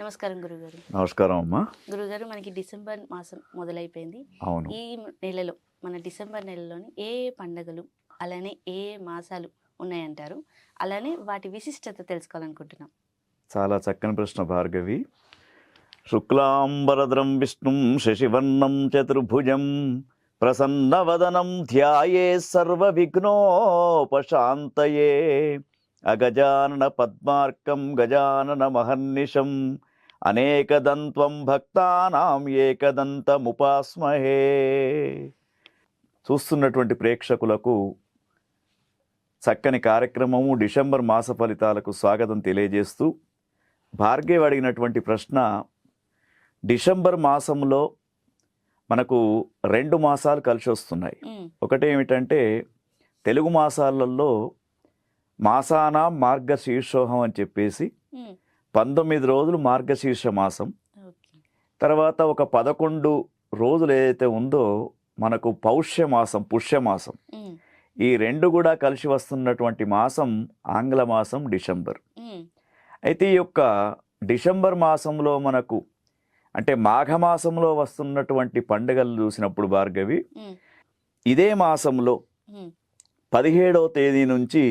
నమస్కారం గురుగారు. నమస్కారం అమ్మా. గురుగారు, మనకి డిసెంబర్ మాసం మొదలైపోయింది. అవును. ఈ నెలలో మన డిసెంబర్ నెలలోని ఏ ఏ పండగలు అలానే ఏ ఏ మాసాలు ఉన్నాయంటారు? అలానే వాటి విశిష్టత తెలుసుకోవాలనుకుంటున్నాం. చాలా చక్కని ప్రశ్న భార్గవి. శుక్లాంబరద్రం విష్ణుం శశివర్ణం చతుర్భుజం ప్రసన్నవదనం ధ్యాయే సర్వ విఘ్నోపశాంతయే అగజానన పద్మార్కం గజానన మహర్నిశం అనేకదంత్వం భక్తానాం ఏకదంతముపాస్మహే. చూస్తున్నటువంటి ప్రేక్షకులకు చక్కని కార్యక్రమము డిసెంబర్ మాస ఫలితాలకు స్వాగతం తెలియజేస్తూ, భార్గవి అడిగినటువంటి ప్రశ్న, డిసెంబర్ మాసంలో మనకు 2 మాసాలు కలిసి వస్తున్నాయి. ఒకటి ఏమిటంటే, తెలుగు మాసాలలో మాసాన మార్గశీర్షోహం అని చెప్పేసి 19 రోజులు మార్గశీర్ష మాసం, తర్వాత ఒక 11 రోజులు ఏదైతే ఉందో మనకు పౌష్యమాసం, పుష్యమాసం. ఈ 2 కూడా కలిసి వస్తున్నటువంటి మాసం ఆంగ్ల మాసం డిసెంబర్. అయితే ఈ యొక్క డిసెంబర్ మాసంలో మనకు అంటే మాఘమాసంలో వస్తున్నటువంటి పండుగలు చూసినప్పుడు భార్గవి, ఇదే మాసంలో 17వ తేదీ నుంచి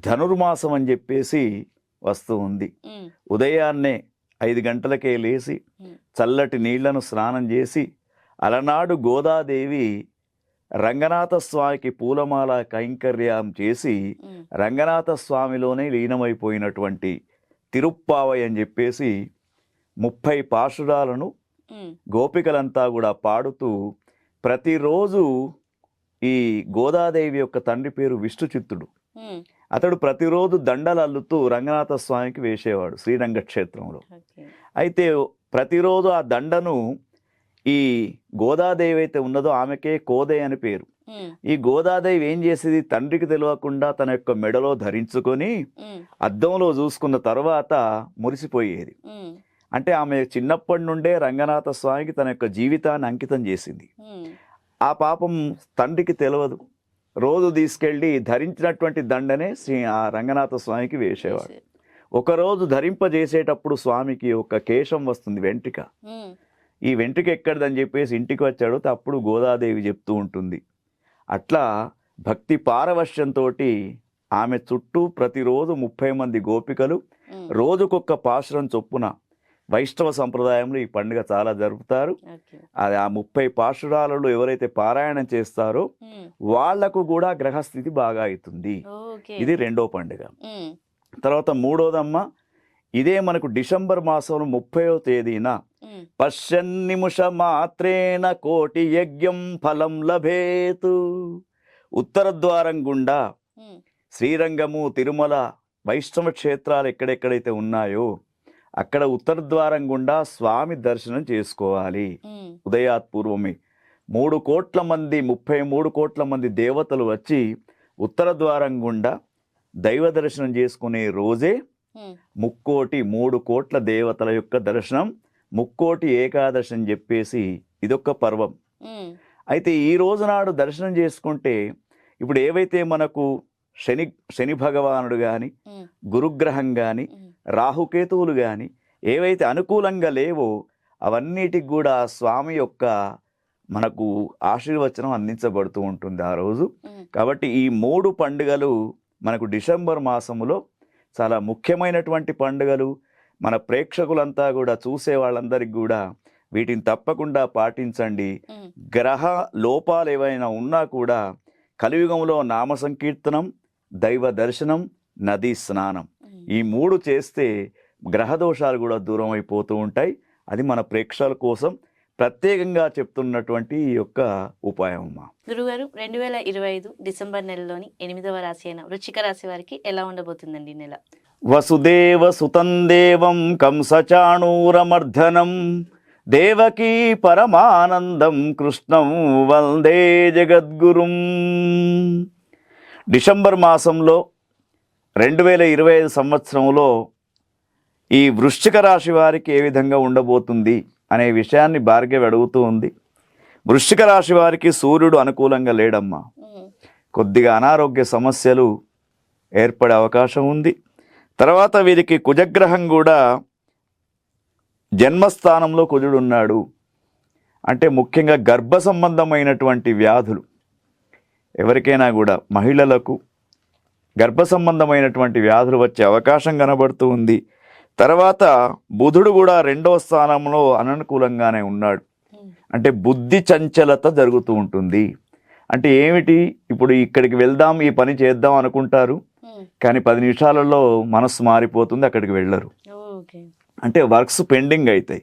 ధనుర్మాసం అని చెప్పేసి వస్తూ ఉంది. ఉదయాన్నే 5 గంటలకే లేచి చల్లటి నీళ్లను స్నానం చేసి అలనాడు గోదాదేవి రంగనాథ స్వామికి పూలమాల కైంకర్యం చేసి రంగనాథ స్వామిలోనే లీనమైపోయినటువంటి తిరుప్పావై అని చెప్పేసి 30 పాశురాలను గోపికలంతా కూడా పాడుతూ, ప్రతిరోజు ఈ గోదాదేవి యొక్క తండ్రి పేరు విష్ణుచిత్తుడు. అతడు ప్రతిరోజు దండలు అల్లుతూ రంగనాథ స్వామికి వేసేవాడు శ్రీరంగ క్షేత్రంలో. అయితే ప్రతిరోజు ఆ దండను ఈ గోదాదేవి అయితే ఉన్నదో ఆమెకే కోదే అని పేరు. ఈ గోదాదేవి ఏం చేసేది, తండ్రికి తెలియకుండా తన యొక్క మెడలో ధరించుకొని అద్దంలో చూసుకున్న తర్వాత మురిసిపోయేది. అంటే ఆమె చిన్నప్పటి నుండే రంగనాథ స్వామికి తన యొక్క జీవితాన్ని అంకితం చేసింది. ఆ పాపం తండ్రికి తెలియదు. రోజు తీసుకెళ్ళి ధరించినటువంటి దండనే ఆ రంగనాథ స్వామికి వేసేవాడు. ఒకరోజు ధరింపజేసేటప్పుడు స్వామికి ఒక కేశం వస్తుంది, వెంట్రిక. ఈ వెంట్రుక ఎక్కడిదని చెప్పేసి ఇంటికి వచ్చాడు. అప్పుడు గోదాదేవి చెప్తూ ఉంటుంది. అట్లా భక్తి పారవశ్యంతో ఆమె చుట్టూ ప్రతిరోజు 30 మంది గోపికలు రోజుకొక్క పాశురం చొప్పున వైష్ణవ సంప్రదాయంలో ఈ పండుగ చాలా జరుపుతారు. అది ఆ 30 పాశురాలలో ఎవరైతే పారాయణం చేస్తారో వాళ్లకు కూడా గ్రహస్థితి బాగా అవుతుంది. ఇది 2వ పండుగ. తర్వాత 3వదమ్మ, ఇదే మనకు డిసెంబర్ మాసంలో 30వ తేదీన పశ్యన్నిముష మాత్రేణ కోటి యజ్ఞం ఫలం లభేతు. ఉత్తర ద్వారం గుండా శ్రీరంగము, తిరుమల వైష్ణవ క్షేత్రాలు ఎక్కడెక్కడైతే ఉన్నాయో అక్కడ ఉత్తర ద్వారం గుండా స్వామి దర్శనం చేసుకోవాలి. ఉదయాత్ పూర్వమే 3 కోట్ల మంది 33 కోట్ల మంది దేవతలు వచ్చి ఉత్తర ద్వారం గుండా దైవ దర్శనం చేసుకునే రోజే 3 కోట్ల దేవతల యొక్క దర్శనం, 3 ఏకాదశి అని చెప్పేసి ఇదొక పర్వం. అయితే ఈ రోజు నాడు దర్శనం చేసుకుంటే ఇప్పుడు ఏవైతే మనకు శని భగవానుడు కానీ, గురుగ్రహం కానీ, రాహుకేతువులు కానీ ఏవైతే అనుకూలంగా లేవో అవన్నిటికి కూడా స్వామి యొక్క మనకు ఆశీర్వచనం అందించబడుతూ ఉంటుంది ఆ రోజు. కాబట్టి ఈ 3 పండుగలు మనకు డిసెంబర్ మాసములో చాలా ముఖ్యమైనటువంటి పండుగలు. మన ప్రేక్షకులంతా కూడా, చూసే వాళ్ళందరికీ కూడా వీటిని తప్పకుండా పాటించండి. గ్రహ లోపాలు ఏవైనా ఉన్నా కూడా కలియుగంలో నామ సంకీర్తనం, దైవ దర్శనం, నదీ స్నానం, ఈ 3 చేస్తే గ్రహదోషాలు కూడా దూరం అయిపోతూ ఉంటాయి. అది మన ప్రేక్షకుల కోసం ప్రత్యేకంగా చెప్తున్నటువంటి ఈ యొక్క ఉపాయం అమ్మా. గురుగారు, 2025 డిసెంబర్ నెలలోని 8వ రాశి అయిన వృశ్చిక రాశి వారికి ఎలా ఉండబోతుందండి ఈ నెల? వసుదేవ సుతం దేవం కంసచాణూరమర్ధనం దేవకీ పరమానందం కృష్ణం వందే జగద్గురుం. డిసెంబర్ మాసంలో 2025 సంవత్సరంలో ఈ వృశ్చిక రాశి వారికి ఏ విధంగా ఉండబోతుంది అనే విషయాన్ని భార్గవి అడుగుతూ ఉంది. వృశ్చిక రాశి వారికి సూర్యుడు అనుకూలంగా లేడమ్మా. కొద్దిగా అనారోగ్య సమస్యలు ఏర్పడే అవకాశం ఉంది. తర్వాత వీరికి కుజగ్రహం కూడా జన్మస్థానంలో కుజుడు ఉన్నాడు అంటే ముఖ్యంగా గర్భ సంబంధమైనటువంటి వ్యాధులు ఎవరికైనా కూడా మహిళలకు గర్భ సంబంధమైనటువంటి వ్యాధులు వచ్చే అవకాశం కనబడుతూ ఉంది. తర్వాత బుధుడు కూడా 2వ స్థానంలో అననుకూలంగానే ఉన్నాడు. అంటే బుద్ధి చంచలత జరుగుతూ ఉంటుంది. అంటే ఏమిటి, ఇప్పుడు ఇక్కడికి వెళ్దాం, ఈ పని చేద్దాం అనుకుంటారు, కానీ 10 నిమిషాలలో మనస్సు మారిపోతుంది, అక్కడికి వెళ్ళరు. అంటే వర్క్స్ పెండింగ్ అవుతాయి.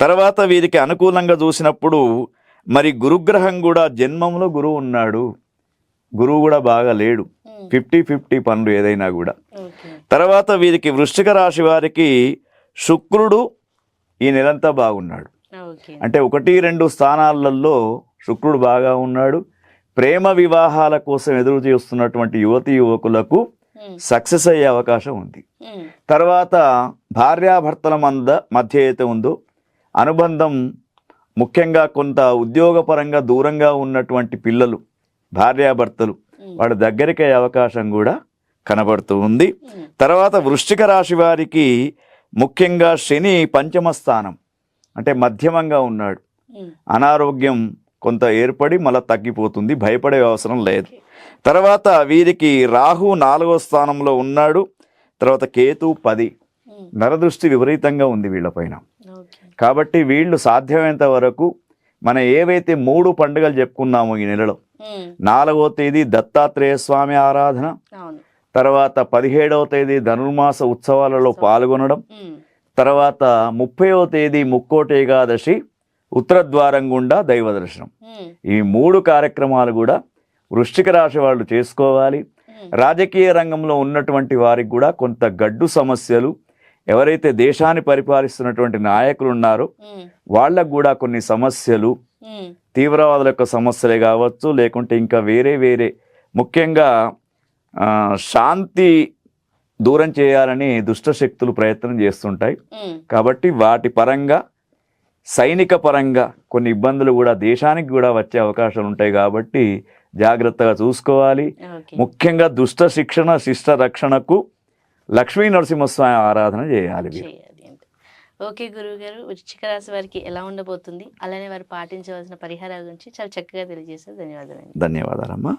తర్వాత వీరికి అనుకూలంగా చూసినప్పుడు మరి గురుగ్రహం కూడా జన్మంలో గురువు ఉన్నాడు, గురువు కూడా బాగా లేడు, 50-50 పనులు ఏదైనా కూడా. తర్వాత వీరికి వృశ్చిక రాశి వారికి శుక్రుడు ఈ నెలంతా బాగున్నాడు. అంటే 1-2 స్థానాలలో శుక్రుడు బాగా ఉన్నాడు. ప్రేమ వివాహాల కోసం ఎదురు చూస్తున్నటువంటి యువతీ యువకులకు సక్సెస్ అయ్యే అవకాశం ఉంది. తర్వాత భార్యాభర్తల మధ్య అయితే ఉందో అనుబంధం, ముఖ్యంగా కొంత ఉద్యోగపరంగా దూరంగా ఉన్నటువంటి పిల్లలు, భార్యాభర్తలు వాళ్ళ దగ్గరికి అయ్యే అవకాశం కూడా కనబడుతూ ఉంది. తర్వాత వృశ్చిక రాశి వారికి ముఖ్యంగా శని 5వ స్థానం అంటే మధ్యమంగా ఉన్నాడు. అనారోగ్యం కొంత ఏర్పడి మళ్ళీ తగ్గిపోతుంది, భయపడే అవసరం లేదు. తర్వాత వీరికి రాహు 4వ స్థానంలో ఉన్నాడు. తర్వాత కేతు 10, నరదృష్టి విపరీతంగా ఉంది వీళ్ళపైన. కాబట్టి వీళ్ళు సాధ్యమైనంత వరకు మన ఏవైతే 3 పండుగలు చెప్పుకున్నామో ఈ నెలలో, 4వ తేదీ దత్తాత్రేయ స్వామి ఆరాధన, తర్వాత 17వ తేదీ ధనుర్మాస ఉత్సవాలలో పాల్గొనడం, తర్వాత 30వ తేదీ ముక్కోటి ఏకాదశి ఉత్తరద్వారం గుండా దైవ దర్శనం, ఈ 3 కార్యక్రమాలు కూడా వృశ్చిక రాశి వాళ్ళు చేసుకోవాలి. రాజకీయ రంగంలో ఉన్నటువంటి వారికి కూడా కొంత గడ్డు సమస్యలు, ఎవరైతే దేశాన్ని పరిపాలిస్తున్నటువంటి నాయకులు ఉన్నారో వాళ్ళకు కూడా కొన్ని సమస్యలు, తీవ్రవాదుల యొక్క సమస్యలే కావచ్చు, లేకుంటే ఇంకా వేరే ముఖ్యంగా శాంతి దూరం చేయాలని దుష్ట శక్తులు ప్రయత్నం చేస్తుంటాయి. కాబట్టి వాటి పరంగా, సైనిక పరంగా కొన్ని ఇబ్బందులు కూడా దేశానికి కూడా వచ్చే అవకాశాలు ఉంటాయి. కాబట్టి జాగ్రత్తగా చూసుకోవాలి. ముఖ్యంగా దుష్ట శిక్షణ, శిష్ట రక్షణకు లక్ష్మీ నరసింహస్వామి ఆరాధన చేయాలి. ఓకే గురువు గారు, వృశ్చిక రాశి వారికి ఎలా ఉండబోతుంది, అలానే వారు పాటించవలసిన పరిహారాల గురించి చాలా చక్కగా తెలియజేశారు. ధన్యవాదాలు. ధన్యవాదాలమ్మా.